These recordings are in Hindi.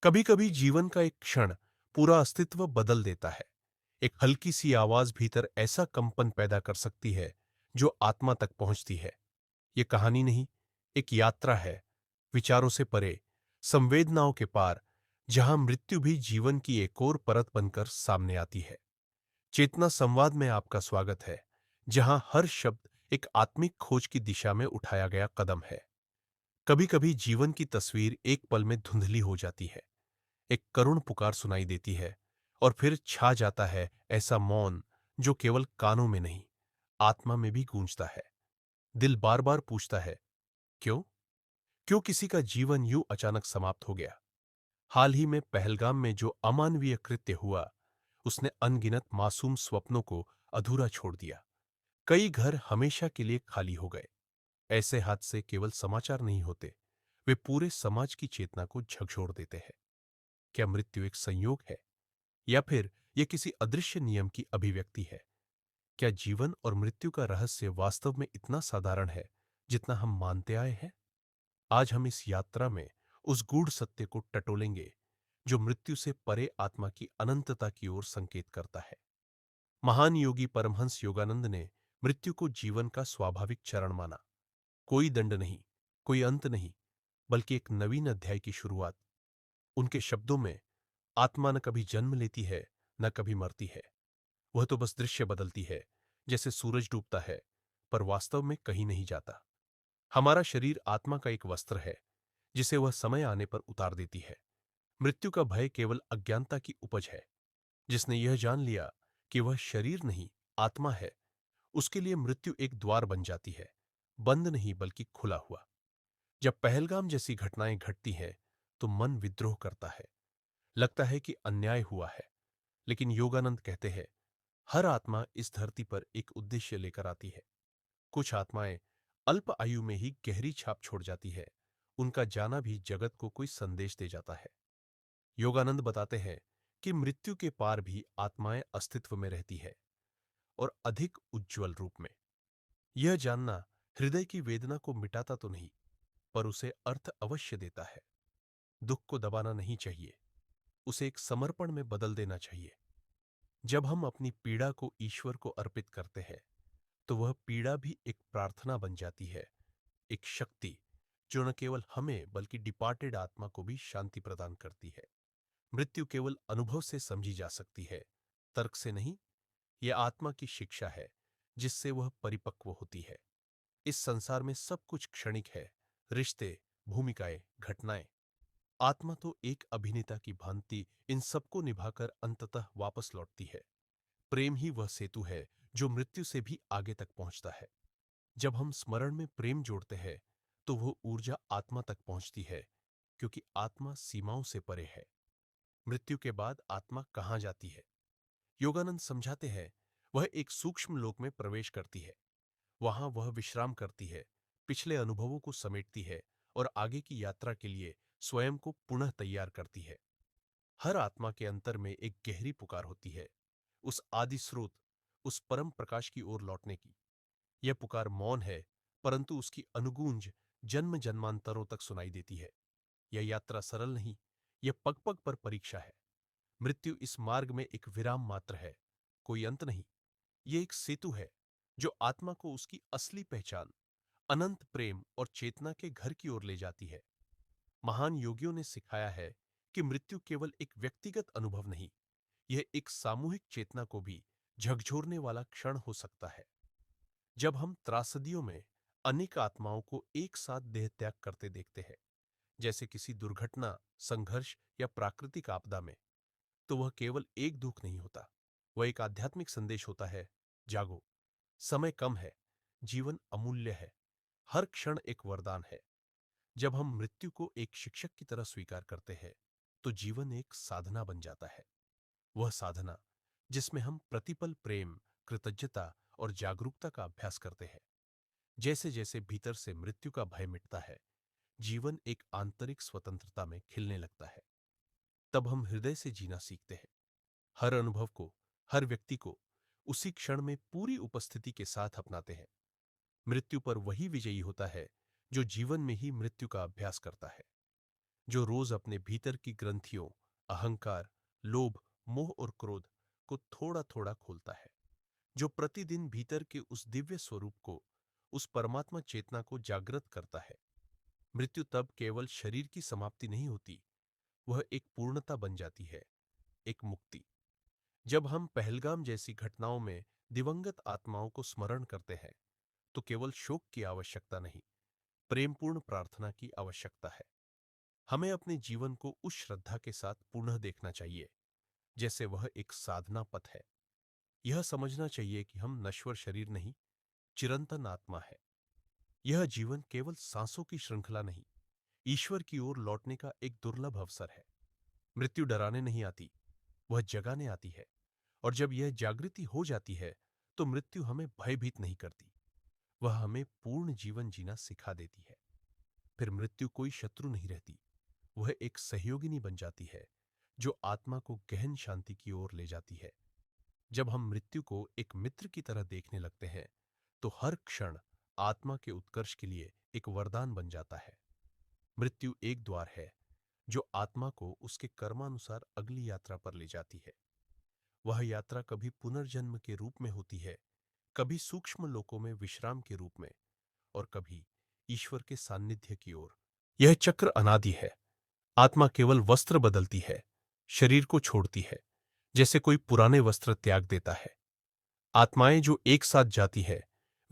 कभी कभी जीवन का एक क्षण पूरा अस्तित्व बदल देता है। एक हल्की सी आवाज भीतर ऐसा कंपन पैदा कर सकती है जो आत्मा तक पहुंचती है। ये कहानी नहीं, एक यात्रा है, विचारों से परे, संवेदनाओं के पार, जहां मृत्यु भी जीवन की एक और परत बनकर सामने आती है। चेतना संवाद में आपका स्वागत है, जहां हर शब्द एक आत्मिक खोज की दिशा में उठाया गया कदम है। कभी कभी जीवन की तस्वीर एक पल में धुंधली हो जाती है, एक करुण पुकार सुनाई देती है, और फिर छा जाता है ऐसा मौन जो केवल कानों में नहीं, आत्मा में भी गूंजता है। दिल बार बार पूछता है, क्यों? क्यों किसी का जीवन यूं अचानक समाप्त हो गया? हाल ही में पहलगाम में जो अमानवीय कृत्य हुआ, उसने अनगिनत मासूम स्वप्नों को अधूरा छोड़ दिया। कई घर हमेशा के लिए खाली हो गए। ऐसे हादसे केवल समाचार नहीं होते, वे पूरे समाज की चेतना को झकझोर देते हैं। क्या मृत्यु एक संयोग है, या फिर यह किसी अदृश्य नियम की अभिव्यक्ति है? क्या जीवन और मृत्यु का रहस्य वास्तव में इतना साधारण है जितना हम मानते आए हैं? आज हम इस यात्रा में उस गूढ़ सत्य को टटोलेंगे जो मृत्यु से परे आत्मा की अनंतता की ओर संकेत करता है। महान योगी परमहंस योगानंद ने मृत्यु को जीवन का स्वाभाविक चरण माना। कोई दंड नहीं, कोई अंत नहीं, बल्कि एक नवीन अध्याय की शुरुआत। उनके शब्दों में, आत्मा न कभी जन्म लेती है, न कभी मरती है। वह तो बस दृश्य बदलती है, जैसे सूरज डूबता है, पर वास्तव में कहीं नहीं जाता। हमारा शरीर आत्मा का एक वस्त्र है, जिसे वह समय आने पर उतार देती है। मृत्यु का भय केवल अज्ञानता की उपज है। जिसने यह जान लिया कि वह शरीर नहीं, आत्मा है, उसके लिए मृत्यु एक द्वार बन जाती है, बंद नहीं बल्कि खुला हुआ। जब पहलगाम जैसी घटनाएं घटती हैं, तो मन विद्रोह करता है, लगता है कि अन्याय हुआ है। लेकिन योगानंद कहते हैं, हर आत्मा इस धरती पर एक उद्देश्य लेकर आती है। कुछ आत्माएं अल्प आयु में ही गहरी छाप छोड़ जाती है। उनका जाना भी जगत को कोई संदेश दे जाता है। योगानंद बताते हैं कि मृत्यु के पार भी आत्माएं अस्तित्व में रहती है, और अधिक उज्ज्वल रूप में। यह जानना हृदय की वेदना को मिटाता तो नहीं, पर उसे अर्थ अवश्य देता है। दुख को दबाना नहीं चाहिए, उसे एक समर्पण में बदल देना चाहिए। जब हम अपनी पीड़ा को ईश्वर को अर्पित करते हैं, तो वह पीड़ा भी एक प्रार्थना बन जाती है, एक शक्ति जो न केवल हमें बल्कि डिपार्टेड आत्मा को भी शांति प्रदान करती है। मृत्यु केवल अनुभव से समझी जा सकती है, तर्क से नहीं। यह आत्मा की शिक्षा है, जिससे वह परिपक्व होती है। इस संसार में सब कुछ क्षणिक है, रिश्ते, भूमिकाएं, घटनाएं। आत्मा तो एक अभिनेता की भांति इन सबको निभाकर अंततः वापस लौटती है। प्रेम ही वह सेतु है जो मृत्यु से भी आगे तक पहुंचता है। जब हम स्मरण में प्रेम जोड़ते हैं, तो वह ऊर्जा आत्मा तक पहुंचती है, क्योंकि आत्मा सीमाओं से परे है। मृत्यु के बाद आत्मा कहाँ जाती है? योगानंद समझाते हैं, वह एक सूक्ष्म लोक में प्रवेश करती है। वहां वह विश्राम करती है, पिछले अनुभवों को समेटती है, और आगे की यात्रा के लिए स्वयं को पुनः तैयार करती है। हर आत्मा के अंतर में एक गहरी पुकार होती है, उस आदि स्रोत, उस परम प्रकाश की ओर लौटने की। यह पुकार मौन है, परंतु उसकी अनुगूंज जन्म जन्मांतरों तक सुनाई देती है। यह यात्रा सरल नहीं, यह पग पग पर परीक्षा है। मृत्यु इस मार्ग में एक विराम मात्र है, कोई अंत नहीं। यह एक सेतु है जो आत्मा को उसकी असली पहचान, अनंत प्रेम और चेतना के घर की ओर ले जाती है। महान योगियों ने सिखाया है कि मृत्यु केवल एक व्यक्तिगत अनुभव नहीं, यह एक सामूहिक चेतना को भी झकझोरने वाला क्षण हो सकता है। जब हम त्रासदियों में अनेक आत्माओं को एक साथ देह त्याग करते देखते हैं, जैसे किसी दुर्घटना, संघर्ष या प्राकृतिक आपदा में, तो वह केवल एक दुख नहीं होता, वह एक आध्यात्मिक संदेश होता है। जागो, समय कम है, जीवन अमूल्य है, हर क्षण एक वरदान है। जब हम मृत्यु को एक शिक्षक की तरह स्वीकार करते हैं, तो जीवन एक साधना बन जाता है। वह साधना जिसमें हम प्रतिपल प्रेम, कृतज्ञता और जागरूकता का अभ्यास करते हैं। जैसे जैसे भीतर से मृत्यु का भय मिटता है, जीवन एक आंतरिक स्वतंत्रता में खिलने लगता है। तब हम हृदय से जीना सीखते हैं, हर अनुभव को, हर व्यक्ति को उसी क्षण में पूरी उपस्थिति के साथ अपनाते हैं। मृत्यु पर वही विजयी होता है जो जीवन में ही मृत्यु का अभ्यास करता है। जो रोज अपने भीतर की ग्रंथियों, अहंकार, लोभ, मोह और क्रोध को थोड़ा थोड़ा खोलता है, जो प्रतिदिन भीतर के उस दिव्य स्वरूप को, उस परमात्मा चेतना को जागृत करता है। मृत्यु तब केवल शरीर की समाप्ति नहीं होती, वह एक पूर्णता बन जाती है, एक मुक्ति। जब हम पहलगाम जैसी घटनाओं में दिवंगत आत्माओं को स्मरण करते हैं, तो केवल शोक की आवश्यकता नहीं, प्रेमपूर्ण प्रार्थना की आवश्यकता है। हमें अपने जीवन को उस श्रद्धा के साथ पुनः देखना चाहिए जैसे वह एक साधना पथ है। यह समझना चाहिए कि हम नश्वर शरीर नहीं, चिरंतन आत्मा है। यह जीवन केवल सांसों की श्रृंखला नहीं, ईश्वर की ओर लौटने का एक दुर्लभ अवसर है। मृत्यु डराने नहीं आती, वह जगाने आती है। और जब यह जागृति हो जाती है, तो मृत्यु हमें भयभीत नहीं करती, वह हमें पूर्ण जीवन जीना सिखा देती है। फिर मृत्यु कोई शत्रु नहीं रहती, वह एक सहयोगिनी बन जाती है, जो आत्मा को गहन शांति की ओर ले जाती है। जब हम मृत्यु को एक मित्र की तरह देखने लगते हैं, तो हर क्षण आत्मा के उत्कर्ष के लिए एक वरदान बन जाता है। मृत्यु एक द्वार है जो आत्मा को उसके कर्मानुसार अगली यात्रा पर ले जाती है। वह यात्रा कभी पुनर्जन्म के रूप में होती है, कभी सूक्ष्म लोकों में विश्राम के रूप में, और कभी ईश्वर के सान्निध्य की ओर। यह चक्र अनादि है। आत्मा केवल वस्त्र बदलती है, शरीर को छोड़ती है, जैसे कोई पुराने वस्त्र त्याग देता है। आत्माएं जो एक साथ जाती है,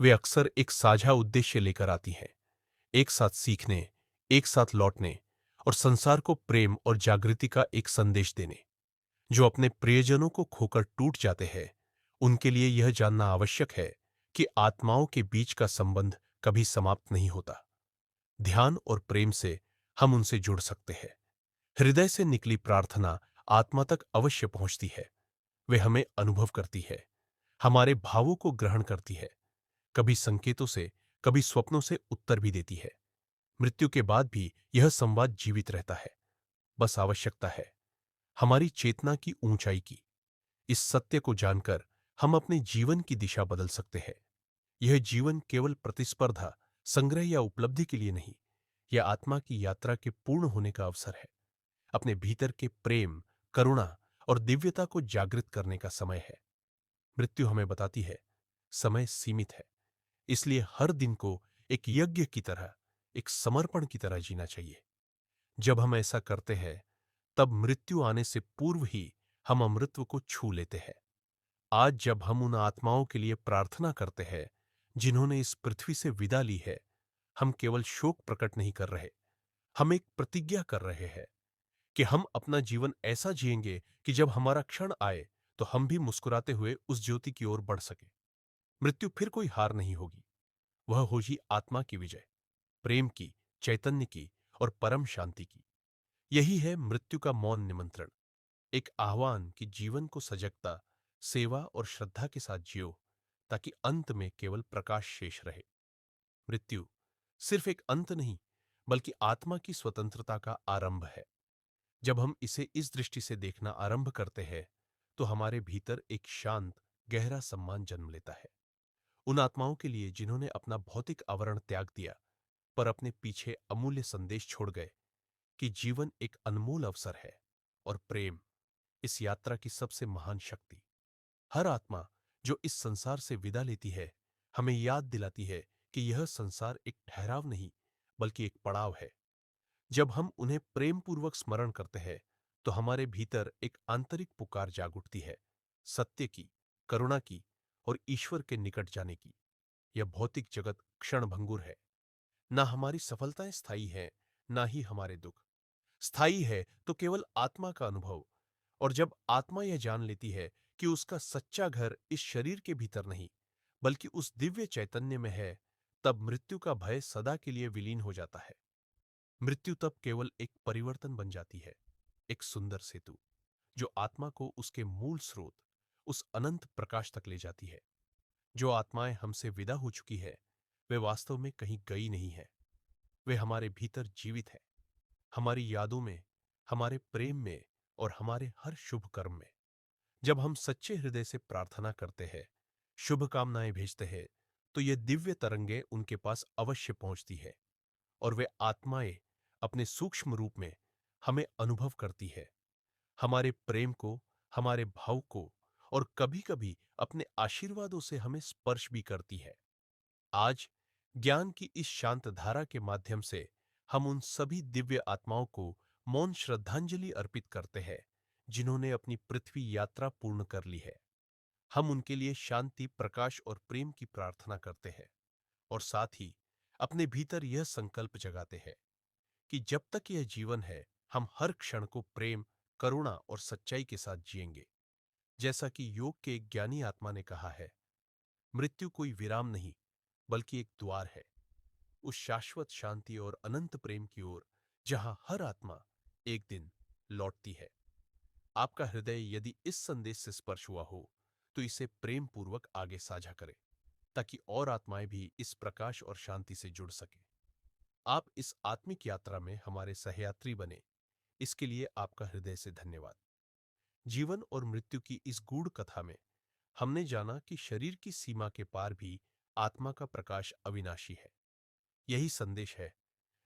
वे अक्सर एक साझा उद्देश्य लेकर आती हैं, एक साथ सीखने, एक साथ लौटने और संसार को प्रेम और जागृति का एक संदेश देने। जो अपने प्रियजनों को खोकर टूट जाते हैं, उनके लिए यह जानना आवश्यक है कि आत्माओं के बीच का संबंध कभी समाप्त नहीं होता। ध्यान और प्रेम से हम उनसे जुड़ सकते हैं। हृदय से निकली प्रार्थना आत्मा तक अवश्य पहुंचती है। वे हमें अनुभव करती है, हमारे भावों को ग्रहण करती है, कभी संकेतों से, कभी स्वप्नों से उत्तर भी देती है। मृत्यु के बाद भी यह संवाद जीवित रहता है। बस आवश्यकता है हमारी चेतना की ऊंचाई की। इस सत्य को जानकर हम अपने जीवन की दिशा बदल सकते हैं। यह जीवन केवल प्रतिस्पर्धा, संग्रह या उपलब्धि के लिए नहीं, यह आत्मा की यात्रा के पूर्ण होने का अवसर है। अपने भीतर के प्रेम, करुणा और दिव्यता को जागृत करने का समय है। मृत्यु हमें बताती है, समय सीमित है, इसलिए हर दिन को एक यज्ञ की तरह, एक समर्पण की तरह जीना चाहिए। जब हम ऐसा करते हैं, तब मृत्यु आने से पूर्व ही हम अमृतत्व को छू लेते हैं। आज जब हम उन आत्माओं के लिए प्रार्थना करते हैं जिन्होंने इस पृथ्वी से विदा ली है, हम केवल शोक प्रकट नहीं कर रहे, हम एक प्रतिज्ञा कर रहे हैं कि हम अपना जीवन ऐसा जिएंगे कि जब हमारा क्षण आए तो हम भी मुस्कुराते हुए उस ज्योति की ओर बढ़ सके। मृत्यु फिर कोई हार नहीं होगी, वह होगी आत्मा की विजय, प्रेम की, चैतन्य की और परम शांति की। यही है मृत्यु का मौन निमंत्रण, एक आह्वान कि जीवन को सजगता, सेवा और श्रद्धा के साथ जियो, ताकि अंत में केवल प्रकाश शेष रहे। मृत्यु सिर्फ एक अंत नहीं, बल्कि आत्मा की स्वतंत्रता का आरंभ है। जब हम इसे इस दृष्टि से देखना आरंभ करते हैं, तो हमारे भीतर एक शांत, गहरा सम्मान जन्म लेता है। उन आत्माओं के लिए जिन्होंने अपना भौतिक आवरण त्याग दिया, पर अपने पीछे अमूल्य संदेश छोड़ गए कि जीवन एक अनमोल अवसर है और प्रेम इस यात्रा की सबसे महान शक्ति। हर आत्मा जो इस संसार से विदा लेती है, हमें याद दिलाती है कि यह संसार एक ठहराव नहीं, बल्कि एक पड़ाव है। जब हम उन्हें प्रेम पूर्वक स्मरण करते हैं, तो हमारे भीतर एक आंतरिक पुकार जाग उठती है, सत्य की, करुणा की और ईश्वर के निकट जाने की। यह भौतिक जगत क्षणभंगुर है। ना हमारी सफलताएं स्थायी हैं, ना ही हमारे दुख। स्थायी है तो केवल आत्मा का अनुभव। और जब आत्मा यह जान लेती है कि उसका सच्चा घर इस शरीर के भीतर नहीं, बल्कि उस दिव्य चैतन्य में है, तब मृत्यु का भय सदा के लिए विलीन हो जाता है। मृत्यु तब केवल एक परिवर्तन बन जाती है, एक सुंदर सेतु जो आत्मा को उसके मूल स्रोत, उस अनंत प्रकाश तक ले जाती है। जो आत्माएं हमसे विदा हो चुकी है, वे वास्तव में कहीं गई नहीं है। वे हमारे भीतर जीवित है, हमारी यादों में, हमारे प्रेम में और हमारे हर शुभ कर्म में। जब हम सच्चे हृदय से प्रार्थना करते हैं, शुभकामनाएं भेजते हैं, तो ये दिव्य तरंगे उनके पास अवश्य पहुंचती है और वे आत्माएं अपने सूक्ष्म रूप में हमें अनुभव करती है, हमारे प्रेम को, हमारे भाव को और कभी-कभी अपने आशीर्वादों से हमें स्पर्श भी करती है। आज ज्ञान की इस शांत धारा के माध्यम से हम उन सभी दिव्य आत्माओं को मौन श्रद्धांजलि अर्पित करते हैं जिन्होंने अपनी पृथ्वी यात्रा पूर्ण कर ली है। हम उनके लिए शांति, प्रकाश और प्रेम की प्रार्थना करते हैं और साथ ही अपने भीतर यह संकल्प जगाते हैं कि जब तक यह जीवन है, हम हर क्षण को प्रेम, करुणा और सच्चाई के साथ जिएंगे। जैसा कि योग के एक ज्ञानी आत्मा ने कहा है, मृत्यु कोई विराम नहीं, बल्कि एक द्वार है उस शाश्वत शांति और अनंत प्रेम की ओर जहां हर आत्मा एक दिन लौटती है। आपका हृदय यदि इस संदेश से स्पर्श हुआ हो, तो इसे प्रेम पूर्वक आगे साझा करें ताकि और आत्माएं भी इस प्रकाश और शांति से जुड़ सकें। आप इस आत्मिक यात्रा में हमारे सहयात्री बने, इसके लिए आपका हृदय से धन्यवाद। जीवन और मृत्यु की इस गूढ़ कथा में हमने जाना कि शरीर की सीमा के पार भी आत्मा का प्रकाश अविनाशी है। यही संदेश है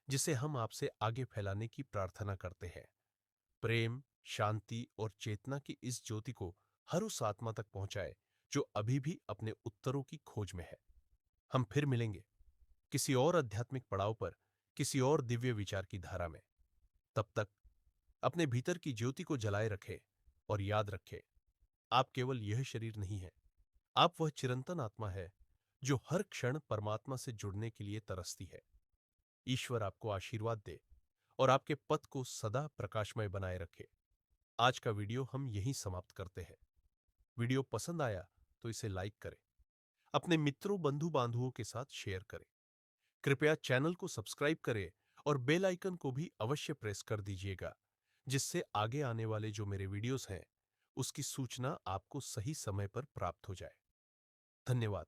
जिसे हम आपसे आगे फैलाने की प्रार्थना करते हैं। प्रेम, शांति और चेतना की इस ज्योति को हर उस आत्मा तक पहुंचाए जो अभी भी अपने उत्तरों की खोज में है। हम फिर मिलेंगे किसी और आध्यात्मिक पड़ाव पर, किसी और दिव्य विचार की धारा में। तब तक अपने भीतर की ज्योति को जलाए रखें और याद रखें, आप केवल यह शरीर नहीं है, आप वह चिरंतन आत्मा है जो हर क्षण परमात्मा से जुड़ने के लिए तरसती है। ईश्वर आपको आशीर्वाद दे और आपके पथ को सदा प्रकाशमय बनाए रखे। आज का वीडियो हम यहीं समाप्त करते हैं। वीडियो पसंद आया तो इसे लाइक करें, अपने मित्रों, बंधु बांधवों के साथ शेयर करें। कृपया चैनल को सब्सक्राइब करें और बेल आइकन को भी अवश्य प्रेस कर दीजिएगा, जिससे आगे आने वाले जो मेरे वीडियोस हैं उसकी सूचना आपको सही समय पर प्राप्त हो जाए। धन्यवाद।